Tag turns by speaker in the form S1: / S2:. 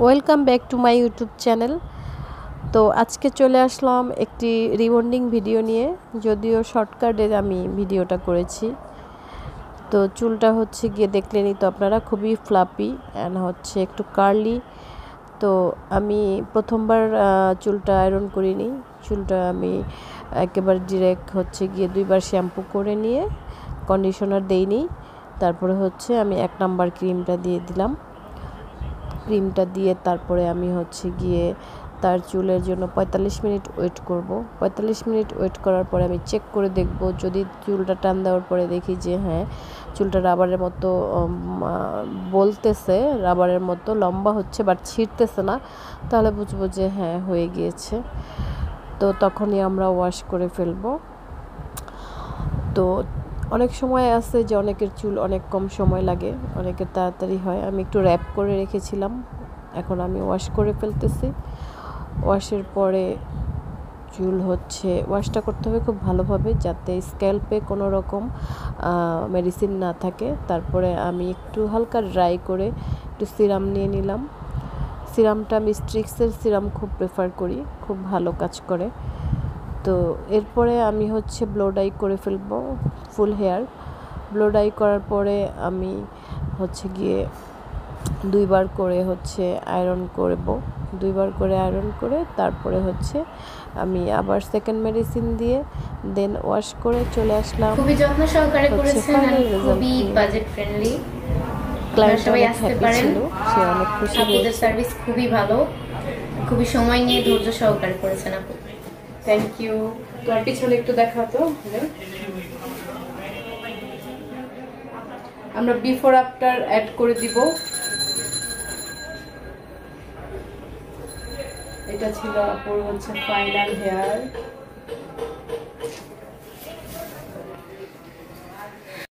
S1: Welcome back to my YouTube channel. তো আজকে চলে আসলাম একটি রিবন্ডিং ভিডিও নিয়ে, যদিও শর্টকাটে আমি ভিডিওটা করেছি। তো চুলটা হচ্ছে গিয়ে দেখলেনই তো আপনারা, খুবই ফ্লাপি অ্যান্ড হচ্ছে একটু কার্লি। তো আমি প্রথমবার চুলটা আয়রন করিনি, চুলটা আমি একেবারে ডিরেক্ট হচ্ছে গিয়ে 2বার শ্যাম্পু করে নিয়ে কন্ডিশনার দেইনি, তারপরে হচ্ছে আমি 1 নাম্বার ক্রিমটা দিয়ে দিলাম। ক্রিমটা দিয়ে তারপরে আমি হচ্ছে গিয়ে তার চুলের জন্য 45 মিনিট ওয়েট করব। 45 মিনিট ওয়েট করার পরে আমি চেক করে দেখব, যদি চুলটা টান দেওয়ার পরে দেখি যে হ্যাঁ চুলটা রাবারের মতো বলতেছে, রাবারের মতো লম্বা হচ্ছে বাট ছিঁড়তেছে না, তাহলে বুঝবো যে হ্যাঁ হয়ে গিয়েছে। তো তখনই আমরা ওয়াশ করে ফেলবো। তো অনেক সময় আছে যে অনেকের চুল অনেক কম সময় লাগে, অনেকের তাড়াতাড়ি হয়। আমি একটু র্যাপ করে রেখেছিলাম, এখন আমি ওয়াশ করে ফেলতেছি। ওয়াশের পরে চুল হচ্ছে ওয়াশটা করতে হবে খুব ভালোভাবে, যাতে স্ক্যাল্পে কোনো রকম মেডিসিন না থাকে। তারপরে আমি একটু হালকা ড্রাই করে একটু সিরাম নিয়ে নিলাম। সিরামটা আমি স্ট্রিক্সের সিরাম খুব প্রেফার করি, খুব ভালো কাজ করে। তো এরপরে আমি হচ্ছে ব্লো ডাই করে ফেলবো ফুল হেয়ার। ব্লো ডাই করার পরে আমি হচ্ছে গিয়ে 2বার করে হচ্ছে আয়রন করব। 2বার করে আয়রন করে তারপরে হচ্ছে আমি আবার সেকেন্ড মেডিসিন দিয়ে দেন ওয়াশ করে চলে আসলাম।
S2: খুবই যত্ন সহকারে করেছেন আর খুবই বাজেট ফ্রেন্ডলি।
S1: ক্লায়েন্ট
S2: সবাই
S1: অনেক
S2: আসতে
S1: হ্যাপি
S2: পারেন,
S1: ছিল, সে অনেক খুশি
S2: আপুদের
S1: হয়েছে।
S2: সার্ভিস খুবই ভালো, খুবই সময় নিয়ে ধৈর্য সহকারে করেছেন আপু।
S3: Thank you. তোমার পিছনে একটু দেখাতো, আমরা বিফোর আফটার অ্যাড করে দিব। এটা ছিল আপুর হচ্ছে ফাইনাল হেয়ার।